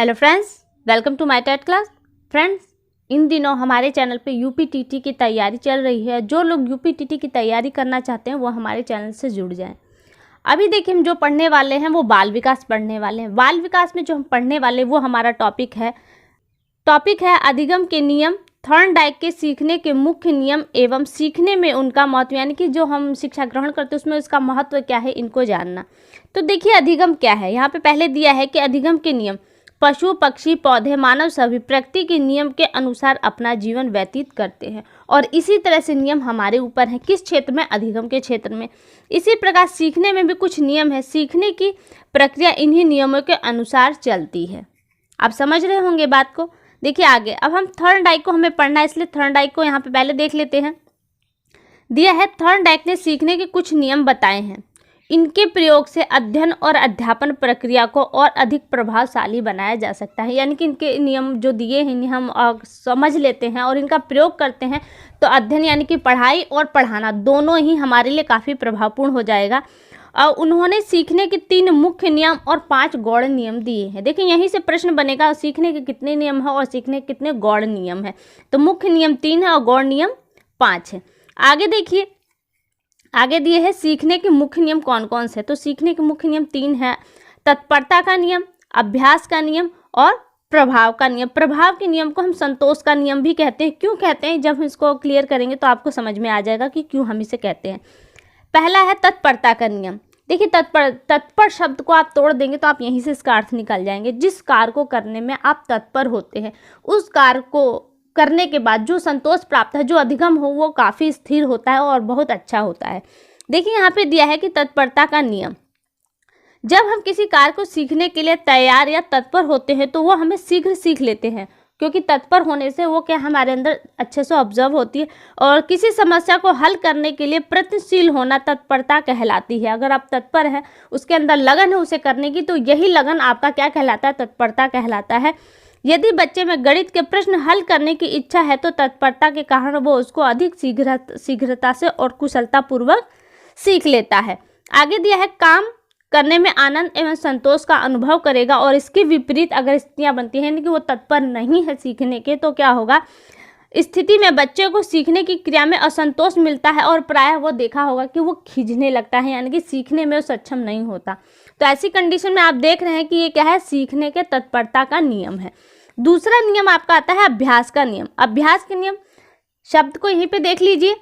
Hello friends, welcome to my TET class. Friends, इन दिनों हमारे चैनल पे यूपीटीटी की तैयारी चल रही है। जो लोग यूपीटीटी की तैयारी करना चाहते हैं वो हमारे चैनल से जुड़ जाएं। अभी देखिए, हम जो पढ़ने वाले हैं वो बाल विकास पढ़ने वाले हैं। बाल विकास में जो हम पढ़ने वाले वो हमारा टॉपिक है अधिगम के नियम, थॉर्नडाइक के सीखने के मुख्य नियम एवं सीखने में उनका महत्व, यानी कि जो हम शिक्षा ग्रहण करते हैं उसमें उसका महत्व क्या है, इनको जानना। तो देखिए, अधिगम क्या है। यहाँ पे पहले दिया है कि अधिगम के नियम, पशु पक्षी पौधे मानव सभी प्रकृति के नियम के अनुसार अपना जीवन व्यतीत करते हैं और इसी तरह से नियम हमारे ऊपर हैं। किस क्षेत्र में? अधिगम के क्षेत्र में। इसी प्रकार सीखने में भी कुछ नियम है। सीखने की प्रक्रिया इन्हीं नियमों के अनुसार चलती है। आप समझ रहे होंगे बात को। देखिए आगे, अब हम थॉर्नडाइक को हमें पढ़ना है, इसलिए थॉर्नडाइक को यहाँ पे पहले देख लेते हैं। दिया है, थॉर्नडाइक ने सीखने के कुछ नियम बताए हैं। इनके प्रयोग से अध्ययन और अध्यापन प्रक्रिया को और अधिक प्रभावशाली बनाया जा सकता है। यानी कि इनके नियम जो दिए हैं इन्हें हम समझ लेते हैं और इनका प्रयोग करते हैं तो अध्ययन यानी कि पढ़ाई और पढ़ाना दोनों ही हमारे लिए काफ़ी प्रभावपूर्ण हो जाएगा। और उन्होंने सीखने के 3 मुख्य नियम और 5 गौण नियम दिए हैं। देखिए, यहीं से प्रश्न बनेगा, सीखने के कितने नियम हैं और सीखने के कितने गौण नियम हैं। तो मुख्य नियम 3 है और गौण नियम 5 है। आगे देखिए, आगे दिए हैं सीखने के मुख्य नियम कौन कौन से। तो सीखने के मुख्य नियम 3 है। तत्परता का नियम, अभ्यास का नियम और प्रभाव का नियम। प्रभाव के नियम को हम संतोष का नियम भी कहते हैं। क्यों कहते हैं, जब हम इसको क्लियर करेंगे तो आपको समझ में आ जाएगा कि क्यों हम इसे कहते हैं। पहला है तत्परता का नियम। देखिए, तत्पर शब्द को आप तोड़ देंगे तो आप यहीं से इसका अर्थ निकल जाएंगे। जिस कार्य को करने में आप तत्पर होते हैं, उस कार्य को करने के बाद जो संतोष प्राप्त है, जो अधिगम हो, वो काफ़ी स्थिर होता है और बहुत अच्छा होता है। देखिए, यहाँ पे दिया है कि तत्परता का नियम, जब हम किसी कार्य को सीखने के लिए तैयार या तत्पर होते हैं तो वो हमें शीघ्र सीख लेते हैं, क्योंकि तत्पर होने से वो क्या हमारे अंदर अच्छे से ऑब्जर्व होती है। और किसी समस्या को हल करने के लिए प्रयत्नशील होना तत्परता कहलाती है। अगर आप तत्पर हैं, उसके अंदर लगन है उसे करने की, तो यही लगन आपका क्या कहलाता है? तत्परता कहलाता है। यदि बच्चे में गणित के प्रश्न हल करने की इच्छा है तो तत्परता के कारण वो उसको अधिक शीघ्रता से और कुशलतापूर्वक सीख लेता है। आगे दिया है, काम करने में आनंद एवं संतोष का अनुभव करेगा। और इसके विपरीत अगर स्थितियां बनती हैं, यानी कि वो तत्पर नहीं है सीखने के, तो क्या होगा? स्थिति में बच्चे को सीखने की क्रिया में असंतोष मिलता है और प्रायः वो देखा होगा कि वो खिंचने लगता है, यानी कि सीखने में वो सक्षम नहीं होता। तो ऐसी कंडीशन में आप देख रहे हैं कि ये क्या है? सीखने के तत्परता का नियम है। दूसरा नियम आपका आता है अभ्यास का नियम। अभ्यास के नियम शब्द को यहीं पे देख लीजिए।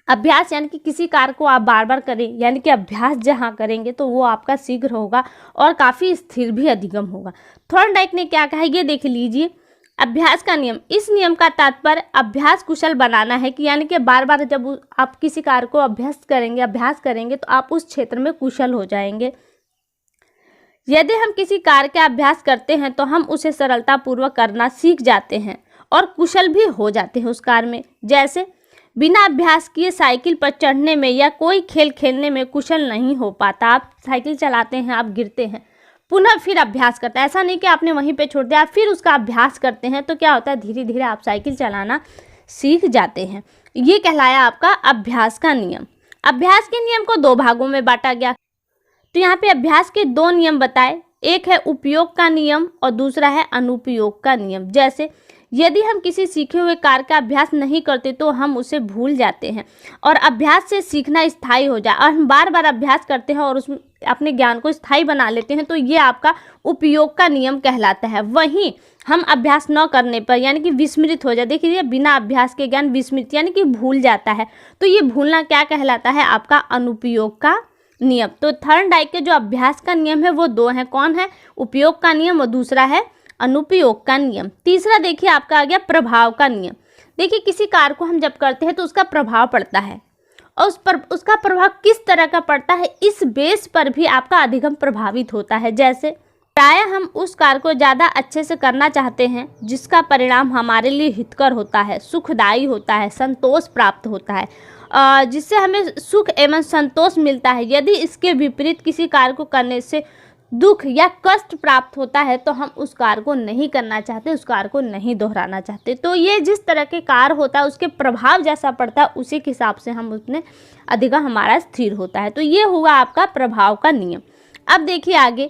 अभ्यास यानी कि किसी कार्य को आप बार बार करें, यानी कि अभ्यास जहाँ करेंगे तो वो आपका शीघ्र होगा और काफ़ी स्थिर भी अधिगम होगा। थॉर्नडाइक ने क्या कहा, ये देख लीजिए। अभ्यास का नियम, इस नियम का तात्पर्य अभ्यास कुशल बनाना है, कि यानी कि बार बार जब आप किसी कार्य को अभ्यास करेंगे तो आप उस क्षेत्र में कुशल हो जाएंगे। यदि हम किसी कार्य का अभ्यास करते हैं तो हम उसे सरलतापूर्वक करना सीख जाते हैं और कुशल भी हो जाते हैं उस कार्य में। जैसे बिना अभ्यास किए साइकिल पर चढ़ने में या कोई खेल खेलने में कुशल नहीं हो पाता। आप साइकिल चलाते हैं, आप गिरते हैं, पुनः फिर अभ्यास करते हैं। ऐसा नहीं कि आपने वहीं पे छोड़ दिया, आप फिर उसका अभ्यास करते हैं तो क्या होता है? धीरे धीरे आप साइकिल चलाना सीख जाते हैं। ये कहलाया आपका अभ्यास का नियम। अभ्यास के नियम को 2 भागों में बांटा गया। तो यहाँ पे अभ्यास के 2 नियम बताए। एक है उपयोग का नियम और दूसरा है अनुपयोग का नियम। जैसे यदि हम किसी सीखे हुए कार्य का अभ्यास नहीं करते तो हम उसे भूल जाते हैं और अभ्यास से सीखना स्थायी हो जाए। और हम बार बार अभ्यास करते हैं और उसमें अपने ज्ञान को स्थायी बना लेते हैं, तो ये आपका उपयोग का नियम कहलाता है। वहीं हम अभ्यास न करने पर, यानी कि विस्मृत हो जाए, देखिए बिना अभ्यास के ज्ञान विस्मृत यानी कि भूल जाता है, तो ये भूलना क्या कहलाता है? आपका अनुपयोग का नियम। तो थॉर्नडाइक के जो अभ्यास का नियम है वो 2 हैं। कौन है? उपयोग का नियम और दूसरा है अनुपयोग का नियम। तीसरा देखिए आपका आ गया प्रभाव का नियम। देखिए, किसी कार्य को हम जब करते हैं तो उसका प्रभाव पड़ता है और उसका प्रभाव किस तरह का पड़ता है, इस बेस पर भी आपका अधिगम प्रभावित होता है। जैसे प्रायः हम उस कार्य को ज़्यादा अच्छे से करना चाहते हैं जिसका परिणाम हमारे लिए हितकर होता है, सुखदायी होता है, संतोष प्राप्त होता है, जिससे हमें सुख एवं संतोष मिलता है। यदि इसके विपरीत किसी कार्य को करने से दुख या कष्ट प्राप्त होता है तो हम उस कार्य को नहीं करना चाहते, उस कार्य को नहीं दोहराना चाहते। तो ये जिस तरह के कार्य होता है उसके प्रभाव जैसा पड़ता है उसी के हिसाब से हम उसमें अधिगम हमारा स्थिर होता है। तो ये हुआ आपका प्रभाव का नियम। अब देखिए आगे,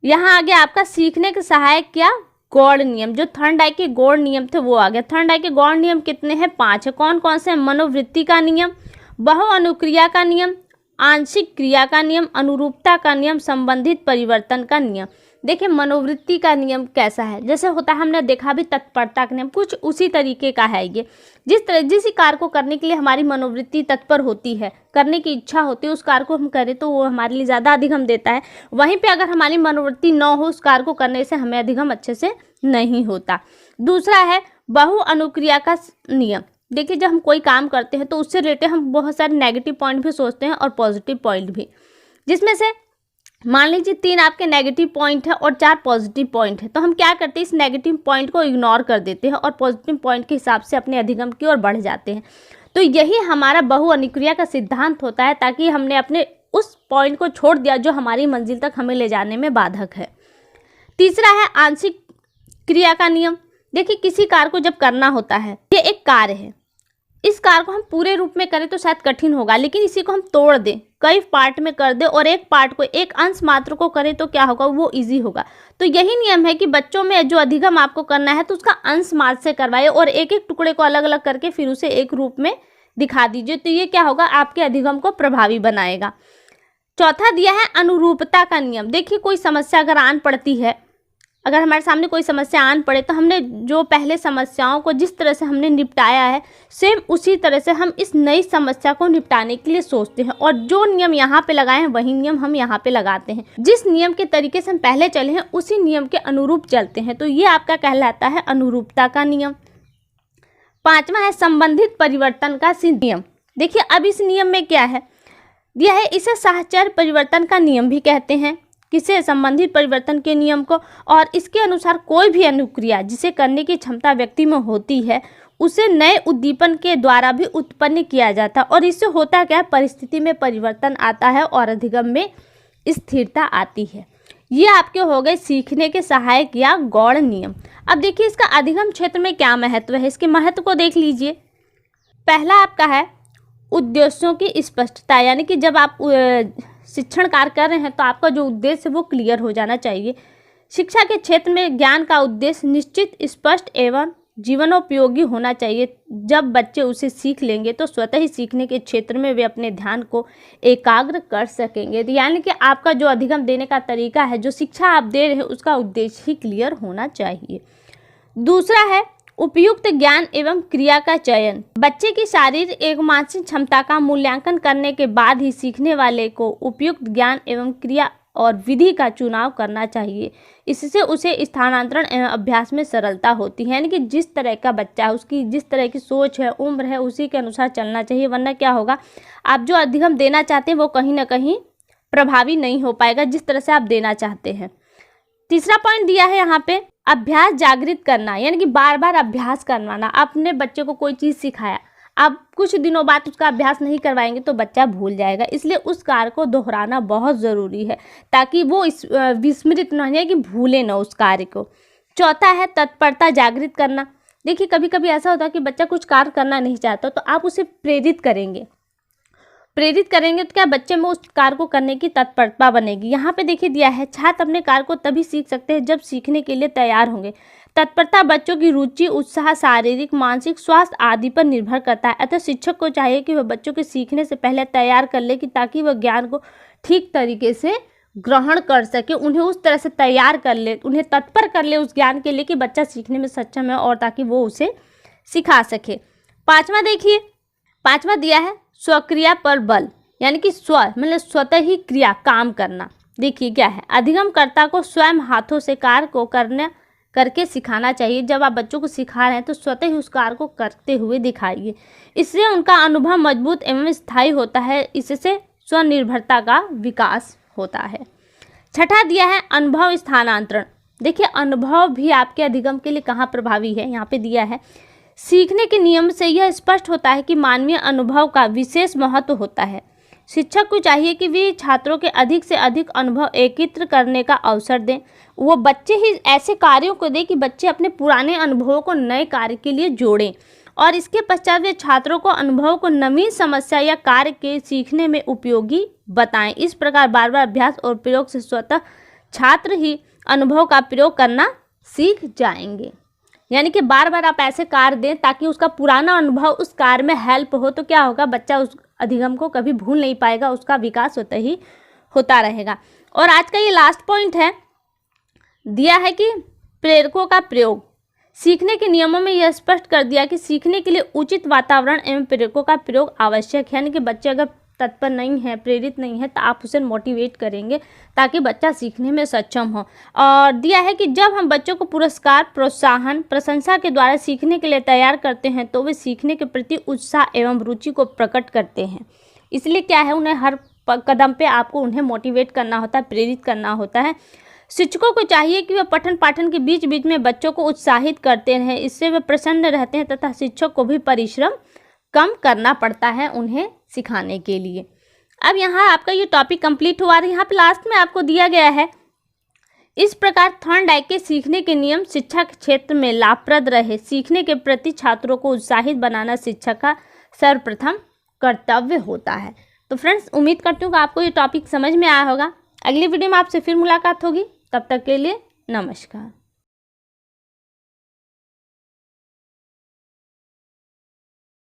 यहाँ आ गया आपका सीखने के सहायक क्या, गौड़ नियम। जो थर्नडाई के गौड़ नियम थे वो आ गया। थर्नडाई के गौड़ नियम कितने हैं, 5 है। कौन कौन से हैं, मनोवृत्ति का नियम, बहु अनुक्रिया का नियम, आंशिक क्रिया का नियम, अनुरूपता का नियम, संबंधित परिवर्तन का नियम। देखिए मनोवृत्ति का नियम कैसा है, जैसे होता है हमने देखा भी तत्परता का नियम, कुछ उसी तरीके का है ये। जिस कार्य को करने के लिए हमारी मनोवृत्ति तत्पर होती है, करने की इच्छा होती है, उस कार्य को हम करें तो वो हमारे लिए ज़्यादा अधिगम देता है। वहीं पे अगर हमारी मनोवृत्ति न हो उस कार्य को करने से हमें अधिगम अच्छे से नहीं होता। दूसरा है बहु अनुक्रिया का नियम। देखिए जब हम कोई काम करते हैं तो उससे रिलेटेड हम बहुत सारे नेगेटिव पॉइंट भी सोचते हैं और पॉजिटिव पॉइंट भी, जिसमें से मान लीजिए 3 आपके नेगेटिव पॉइंट है और 4 पॉजिटिव पॉइंट है, तो हम क्या करते हैं, इस नेगेटिव पॉइंट को इग्नोर कर देते हैं और पॉजिटिव पॉइंट के हिसाब से अपने अधिगम की ओर बढ़ जाते हैं। तो यही हमारा बहु अनुक्रिया का सिद्धांत होता है, ताकि हमने अपने उस पॉइंट को छोड़ दिया जो हमारी मंजिल तक हमें ले जाने में बाधक है। तीसरा है आंशिक क्रिया का नियम। देखिए किसी कार्य को जब करना होता है, ये एक कार्य है, इस कार्य को हम पूरे रूप में करें तो शायद कठिन होगा, लेकिन इसी को हम तोड़ दें, कई पार्ट में कर दें और एक पार्ट को, एक अंश मात्र को करें तो क्या होगा, वो इजी होगा। तो यही नियम है कि बच्चों में जो अधिगम आपको करना है तो उसका अंश मात्र से करवाइए और एक एक टुकड़े को अलग अलग करके फिर उसे एक रूप में दिखा दीजिए, तो ये क्या होगा, आपके अधिगम को प्रभावी बनाएगा। चौथा दिया है अनुरूपता का नियम। देखिए कोई समस्या अगर आन पड़ती है, अगर हमारे सामने कोई समस्या आन पड़े तो हमने जो पहले समस्याओं को जिस तरह से हमने निपटाया है, सेम उसी तरह से हम इस नई समस्या को निपटाने के लिए सोचते हैं और जो नियम यहाँ पे लगाए हैं वही नियम हम यहाँ पे लगाते हैं। जिस नियम के तरीके से हम पहले चले हैं उसी नियम के अनुरूप चलते हैं, तो ये आपका कहलाता है अनुरूपता का नियम। 5वां है संबंधित परिवर्तन का नियम। देखिए अब इस नियम में क्या है दिया है, इसे साहचर्य परिवर्तन का नियम भी कहते हैं, किसे, संबंधित परिवर्तन के नियम को। और इसके अनुसार कोई भी अनुक्रिया जिसे करने की क्षमता व्यक्ति में होती है उसे नए उद्दीपन के द्वारा भी उत्पन्न किया जाता है और इससे होता क्या है, परिस्थिति में परिवर्तन आता है और अधिगम में स्थिरता आती है। ये आपके हो गए सीखने के सहायक या गौड़ नियम। अब देखिए इसका अधिगम क्षेत्र में क्या महत्व है, इसके महत्व को देख लीजिए। पहला आपका है उद्देश्यों की स्पष्टता, यानी कि जब आप शिक्षण कार्य कर रहे हैं तो आपका जो उद्देश्य है वो क्लियर हो जाना चाहिए। शिक्षा के क्षेत्र में ज्ञान का उद्देश्य निश्चित, स्पष्ट एवं जीवनोपयोगी होना चाहिए। जब बच्चे उसे सीख लेंगे तो स्वतः ही सीखने के क्षेत्र में वे अपने ध्यान को एकाग्र कर सकेंगे। यानी कि आपका जो अधिगम देने का तरीका है, जो शिक्षा आप दे रहे हैं, उसका उद्देश्य ही क्लियर होना चाहिए। दूसरा है उपयुक्त ज्ञान एवं क्रिया का चयन। बच्चे की शारीरिक एवं मानसिक क्षमता का मूल्यांकन करने के बाद ही सीखने वाले को उपयुक्त ज्ञान एवं क्रिया और विधि का चुनाव करना चाहिए। इससे उसे स्थानांतरण एवं अभ्यास में सरलता होती है, यानी कि जिस तरह का बच्चा है, उसकी जिस तरह की सोच है, उम्र है, उसी के अनुसार चलना चाहिए, वरना क्या होगा, आप जो अधिगम देना चाहते हैं वो कहीं ना कहीं प्रभावी नहीं हो पाएगा जिस तरह से आप देना चाहते हैं। तीसरा पॉइंट दिया है यहाँ पे अभ्यास जागृत करना, यानी कि बार बार अभ्यास करवाना। आपने बच्चे को कोई चीज़ सिखाया, आप कुछ दिनों बाद उसका अभ्यास नहीं करवाएंगे तो बच्चा भूल जाएगा, इसलिए उस कार्य को दोहराना बहुत ज़रूरी है ताकि वो विस्मृत न हो, कि भूले न उस कार्य को। चौथा है तत्परता जागृत करना। देखिए कभी कभी ऐसा होता है कि बच्चा कुछ कार्य करना नहीं चाहता, तो आप उसे प्रेरित करेंगे तो क्या बच्चे में उस कार्य को करने की तत्परता बनेगी। यहाँ पे देखिए दिया है छात्र अपने कार्य को तभी सीख सकते हैं जब सीखने के लिए तैयार होंगे। तत्परता बच्चों की रुचि, उत्साह, शारीरिक, मानसिक स्वास्थ्य आदि पर निर्भर करता है। अतः शिक्षक को चाहिए कि वह बच्चों के सीखने से पहले तैयार कर ले, कि ताकि वह ज्ञान को ठीक तरीके से ग्रहण कर सके, उन्हें उस तरह से तैयार कर ले, उन्हें तत्पर कर ले उस ज्ञान के लिए कि बच्चा सीखने में सक्षम है और ताकि वो उसे सिखा सके। पाँचवा दिया है स्वक्रिया पर बल, यानी कि मतलब स्वतः ही क्रिया, काम करना। देखिए क्या है, अधिगमकर्ता को स्वयं हाथों से कार्य को करके सिखाना चाहिए। जब आप बच्चों को सिखा रहे हैं तो स्वतः ही उस कार्य को करते हुए दिखाइए, इससे उनका अनुभव मजबूत एवं स्थायी होता है, इससे स्वनिर्भरता का विकास होता है। छठा दिया है अनुभव स्थानांतरण। देखिए अनुभव भी आपके अधिगम के लिए कहाँ प्रभावी है, यहाँ पे दिया है सीखने के नियम से यह स्पष्ट होता है कि मानवीय अनुभव का विशेष महत्व होता है। शिक्षक को चाहिए कि वे छात्रों के अधिक से अधिक अनुभव एकत्र करने का अवसर दें। वो बच्चे ही ऐसे कार्यों को दें कि बच्चे अपने पुराने अनुभवों को नए कार्य के लिए जोड़ें और इसके पश्चात वे छात्रों को अनुभव को नवीन समस्या या कार्य के सीखने में उपयोगी बताएं। इस प्रकार बार बार अभ्यास और प्रयोग से स्वतः छात्र ही अनुभव का प्रयोग करना सीख जाएंगे। यानी कि बार बार आप ऐसे कार्य दें ताकि उसका पुराना अनुभव उस कार्य में हेल्प हो, तो क्या होगा, बच्चा उस अधिगम को कभी भूल नहीं पाएगा, उसका विकास होता ही होता रहेगा। और आज का ये लास्ट पॉइंट है, दिया है कि प्रेरकों का प्रयोग। सीखने के नियमों में यह स्पष्ट कर दिया कि सीखने के लिए उचित वातावरण एवं प्रेरकों का प्रयोग आवश्यक है। यानी कि बच्चे अगर तत्पर नहीं है, प्रेरित नहीं है, तो आप उसे मोटिवेट करेंगे ताकि बच्चा सीखने में सक्षम हो। और दिया है कि जब हम बच्चों को पुरस्कार, प्रोत्साहन, प्रशंसा के द्वारा सीखने के लिए तैयार करते हैं तो वे सीखने के प्रति उत्साह एवं रुचि को प्रकट करते हैं। इसलिए क्या है, उन्हें हर कदम पे आपको उन्हें मोटिवेट करना होता है, प्रेरित करना होता है। शिक्षकों को चाहिए कि वे पठन पाठन के बीच बीच में बच्चों को उत्साहित करते रहें, इससे वे प्रसन्न रहते हैं तथा शिक्षक को भी परिश्रम कम करना पड़ता है उन्हें सिखाने के लिए। अब यहाँ आपका ये टॉपिक कंप्लीट हुआ है। यहाँ पे लास्ट में आपको दिया गया है, इस प्रकार थॉर्नडाइक के सीखने के नियम शिक्षा के क्षेत्र में लाभप्रद रहे। सीखने के प्रति छात्रों को उत्साहित बनाना शिक्षक का सर्वप्रथम कर्तव्य होता है। तो फ्रेंड्स, उम्मीद करती हूँ कि आपको ये टॉपिक समझ में आया होगा। अगली वीडियो में आपसे फिर मुलाकात होगी, तब तक के लिए नमस्कार।